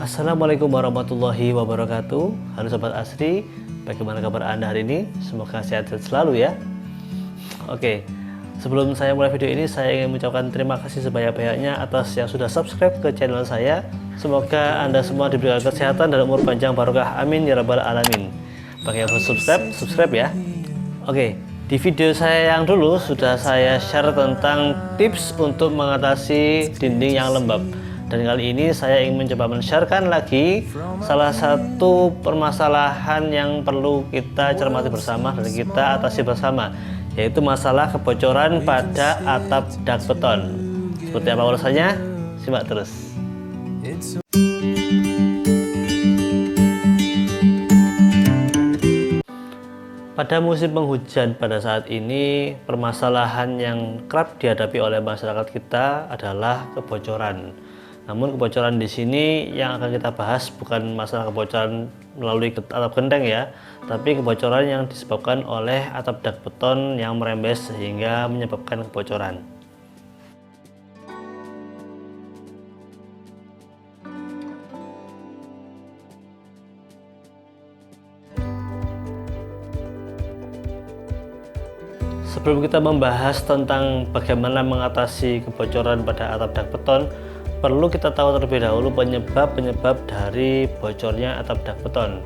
Assalamualaikum warahmatullahi wabarakatuh. Halo Sobat Asri, bagaimana kabar Anda hari ini? Semoga sehat selalu ya. Oke, sebelum saya mulai video ini, saya ingin mengucapkan terima kasih sebanyak-banyaknya atas yang sudah subscribe ke channel saya. Semoga Anda semua diberikan kesehatan dan umur panjang barokah, amin ya rabbal alamin. Bagi yang belum subscribe ya. Oke, di video saya yang dulu sudah saya share tentang tips untuk mengatasi dinding yang lembab. Dan kali ini saya ingin mencoba men-sharekan lagi salah satu permasalahan yang perlu kita cermati bersama dan kita atasi bersama, yaitu masalah kebocoran pada atap dak beton. Seperti apa ulasannya? Simak terus. Pada musim penghujan pada saat ini, permasalahan yang kerap dihadapi oleh masyarakat kita adalah kebocoran. Namun kebocoran di sini yang akan kita bahas bukan masalah kebocoran melalui atap genteng ya, tapi kebocoran yang disebabkan oleh atap dak beton yang merembes sehingga menyebabkan kebocoran. Sebelum kita membahas tentang bagaimana mengatasi kebocoran pada atap dak beton, perlu kita tahu terlebih dahulu penyebab-penyebab dari bocornya atap dak beton.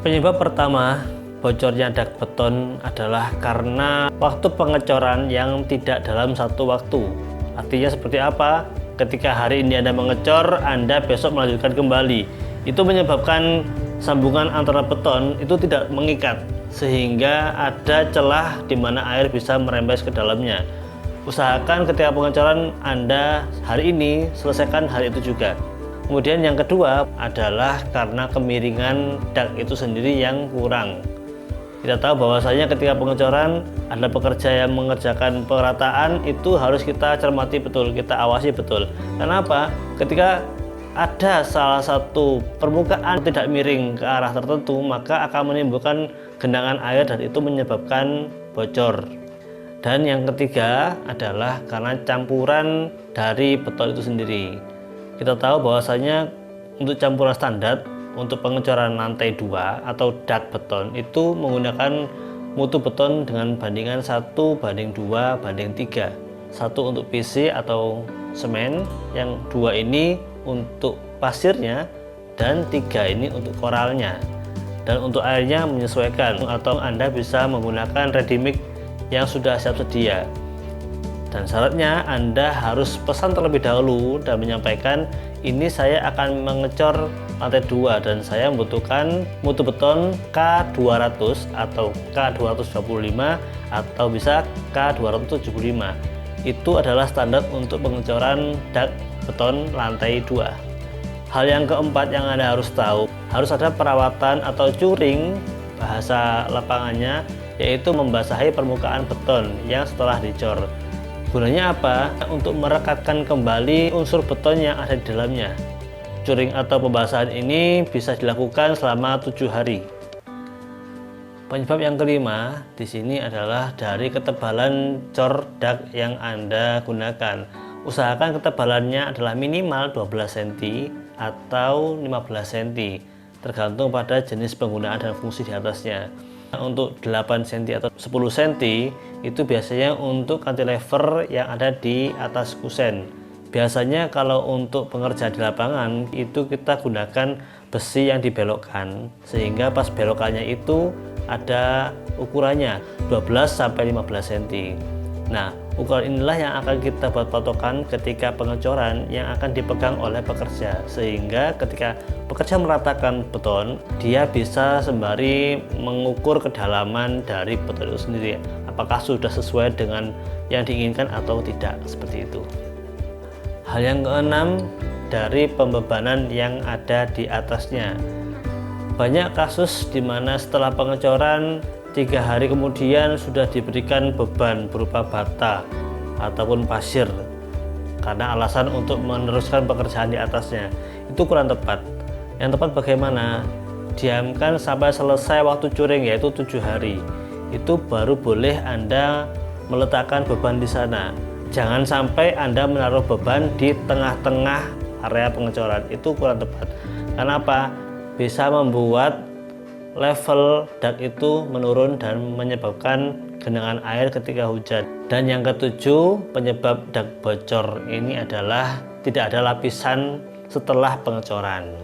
Penyebab pertama bocornya dak beton adalah karena waktu pengecoran yang tidak dalam satu waktu. Artinya seperti apa? Ketika hari ini Anda mengecor, Anda besok melanjutkan kembali. Itu menyebabkan sambungan antara beton itu tidak mengikat, sehingga ada celah di mana air bisa merembes ke dalamnya. Usahakan ketika pengecoran Anda hari ini, selesaikan hari itu juga. Kemudian yang kedua adalah karena kemiringan dak itu sendiri yang kurang. Kita tahu bahwasanya ketika pengecoran ada pekerja yang mengerjakan perataan, itu harus kita cermati betul, kita awasi betul. Kenapa? Ketika ada salah satu permukaan tidak miring ke arah tertentu, maka akan menimbulkan genangan air dan itu menyebabkan bocor. Dan yang ketiga adalah karena campuran dari beton itu sendiri. Kita tahu bahwasanya untuk campuran standar untuk pengecoran lantai 2 atau dak beton itu menggunakan mutu beton dengan bandingan 1:2:3. 1 untuk PC atau semen, yang 2 ini untuk pasirnya, dan 3 ini untuk koralnya. Dan untuk airnya menyesuaikan, atau Anda bisa menggunakan ready mix yang sudah siap sedia. Dan syaratnya Anda harus pesan terlebih dahulu dan menyampaikan, ini saya akan mengecor lantai 2 dan saya membutuhkan mutu beton K200 atau K225 atau bisa K275. Itu adalah standar untuk pengecoran dak beton lantai 2. Hal yang keempat yang Anda harus tahu, harus ada perawatan atau curing, bahasa lapangannya, yaitu membasahi permukaan beton yang setelah dicor. Gunanya apa? Untuk merekatkan kembali unsur beton yang ada di dalamnya. Curing atau pembasahan ini bisa dilakukan selama 7 hari. Penyebab yang kelima di sini adalah dari ketebalan cor dak yang Anda gunakan. Usahakan ketebalannya adalah minimal 12 cm atau 15 cm, tergantung pada jenis penggunaan dan fungsi di atasnya. Untuk 8 cm atau 10 cm itu biasanya untuk cantilever yang ada di atas kusen. Biasanya kalau untuk pengerjaan di lapangan itu kita gunakan besi yang dibelokkan, sehingga pas belokannya itu ada ukurannya 12-15 cm. Nah, ukuran inilah yang akan kita buat patokan ketika pengecoran yang akan dipegang oleh pekerja, sehingga ketika pekerja meratakan beton, dia bisa sembari mengukur kedalaman dari beton itu sendiri, apakah sudah sesuai dengan yang diinginkan atau tidak, seperti itu. Hal yang keenam, dari pembebanan yang ada di atasnya. Banyak kasus di mana setelah pengecoran 3 hari kemudian sudah diberikan beban berupa bata ataupun pasir karena alasan untuk meneruskan pekerjaan di atasnya. Itu kurang tepat. Yang tepat bagaimana? Diamkan sampai selesai waktu curing, yaitu 7 hari. Itu baru boleh Anda meletakkan beban di sana. Jangan sampai Anda menaruh beban di tengah-tengah area pengecoran, itu kurang tepat. Kenapa? Bisa membuat level dak itu menurun dan menyebabkan genangan air ketika hujan. Dan yang ketujuh, penyebab dak bocor ini adalah tidak ada lapisan setelah pengecoran.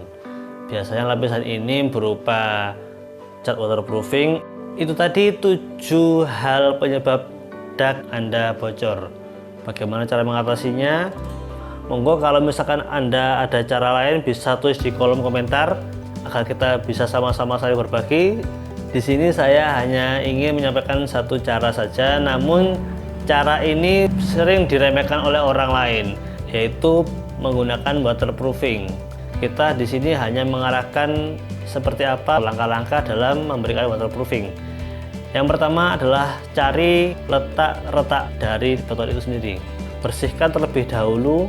Biasanya lapisan ini berupa cat waterproofing. Itu tadi 7 hal penyebab dak Anda bocor. Bagaimana cara mengatasinya? Monggo kalau misalkan Anda ada cara lain bisa tulis di kolom komentar agar kita bisa sama-sama saling berbagi. Di sini saya hanya ingin menyampaikan satu cara saja, namun cara ini sering diremehkan oleh orang lain, yaitu menggunakan waterproofing. Kita di sini hanya mengarahkan seperti apa langkah-langkah dalam memberikan waterproofing. Yang pertama adalah cari letak retak dari beton itu sendiri. Bersihkan terlebih dahulu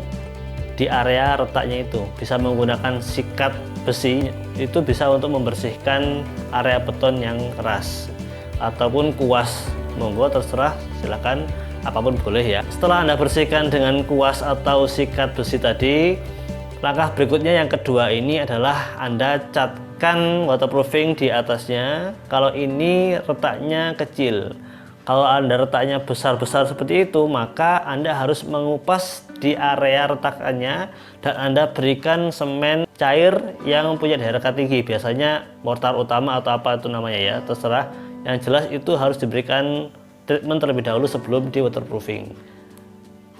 di area retaknya itu. Bisa menggunakan sikat besi, itu bisa untuk membersihkan area beton yang keras, ataupun kuas, monggo terserah, silakan, apapun boleh ya. Setelah Anda bersihkan dengan kuas atau sikat besi tadi, langkah berikutnya yang kedua ini adalah Anda catkan waterproofing di atasnya. Kalau ini retaknya kecil, kalau Anda retaknya besar-besar seperti itu, maka Anda harus mengupas di area retakannya dan Anda berikan semen cair yang mempunyai daya rekat tinggi. Biasanya mortar utama atau apa itu namanya ya, terserah. Yang jelas itu harus diberikan treatment terlebih dahulu sebelum di waterproofing.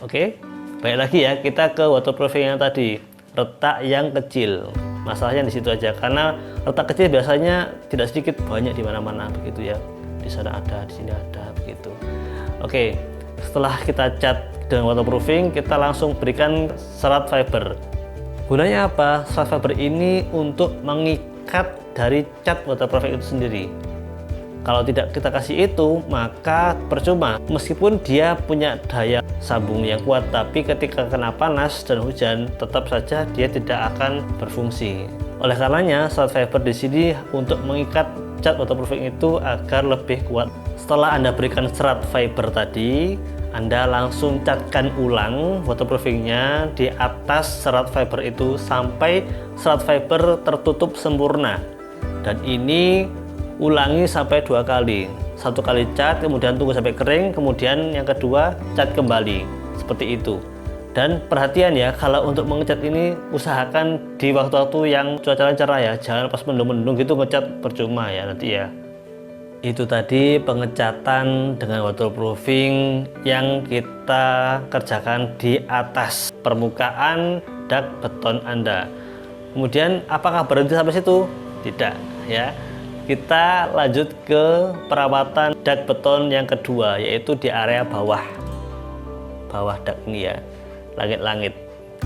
Oke, baik lagi ya, kita ke waterproofing yang tadi. Retak yang kecil, masalahnya di situ aja, karena retak kecil biasanya tidak sedikit, banyak di mana-mana begitu ya. Di sana ada, di sini ada, begitu. Oke, setelah kita cat dengan waterproofing, kita langsung berikan serat fiber. Gunanya apa? Serat fiber ini untuk mengikat dari cat waterproofing itu sendiri. Kalau tidak kita kasih itu, maka percuma. Meskipun dia punya daya sambung yang kuat, tapi ketika kena panas dan hujan, tetap saja dia tidak akan berfungsi. Oleh karenanya, serat fiber di sini untuk mengikat cat waterproofing itu agar lebih kuat. Setelah Anda berikan serat fiber tadi, Anda langsung catkan ulang waterproofingnya di atas serat fiber itu sampai serat fiber tertutup sempurna. Dan ini ulangi sampai 2 kali. 1 kali cat, kemudian tunggu sampai kering, kemudian yang kedua cat kembali, seperti itu. Dan perhatian ya, kalau untuk mengecat ini usahakan di waktu-waktu yang cuaca cerah ya, jangan pas mendung-mendung gitu ngecat, percuma ya nanti ya. Itu tadi pengecatan dengan waterproofing yang kita kerjakan di atas permukaan dak beton Anda. Kemudian apakah berhenti sampai situ? Tidak ya. Kita lanjut ke perawatan dak beton yang kedua, yaitu di area bawah dak ini ya, langit-langit.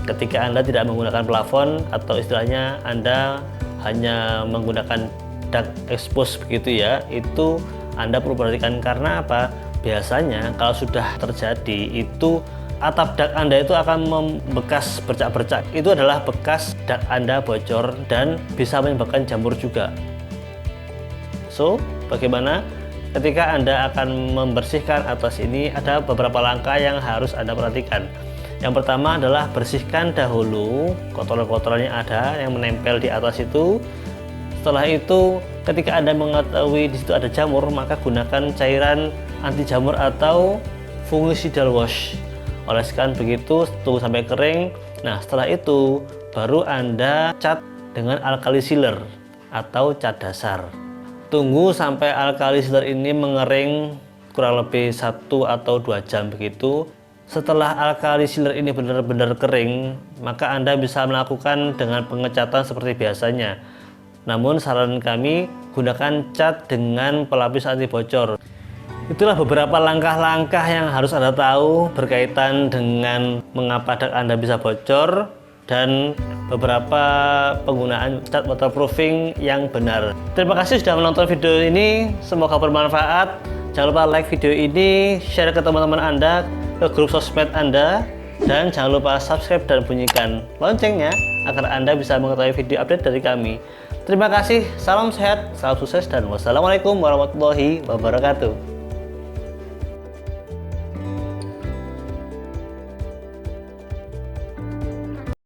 Ketika Anda tidak menggunakan plafon atau istilahnya Anda hanya menggunakan dak expose begitu ya, itu Anda perlu perhatikan. Karena apa? Biasanya kalau sudah terjadi itu atap dak Anda itu akan membekas bercak-bercak. Itu adalah bekas dak Anda bocor dan bisa menyebabkan jamur juga. So, bagaimana ketika Anda akan membersihkan atas ini? Ada beberapa langkah yang harus Anda perhatikan. Yang pertama adalah bersihkan dahulu kotoran-kotoran yang ada yang menempel di atas itu. Setelah itu, ketika Anda mengetahui di situ ada jamur, maka gunakan cairan anti jamur atau fungicidal wash. Oleskan begitu, tunggu sampai kering. Nah, setelah itu baru Anda cat dengan alkali sealer atau cat dasar. Tunggu sampai alkali sealer ini mengering kurang lebih 1 atau 2 jam begitu. Setelah alkali sealer ini benar-benar kering, maka Anda bisa melakukan dengan pengecatan seperti biasanya. Namun saran kami, gunakan cat dengan pelapis anti bocor. Itulah beberapa langkah-langkah yang harus Anda tahu berkaitan dengan mengapa dak Anda bisa bocor dan beberapa penggunaan cat waterproofing yang benar. Terima kasih sudah menonton video ini, semoga bermanfaat. Jangan lupa like video ini, share ke teman-teman Anda, ke grup sosmed Anda, dan jangan lupa subscribe dan bunyikan loncengnya agar Anda bisa mengetahui video update dari kami. Terima kasih, salam sehat, salam sukses, dan wassalamualaikum warahmatullahi wabarakatuh.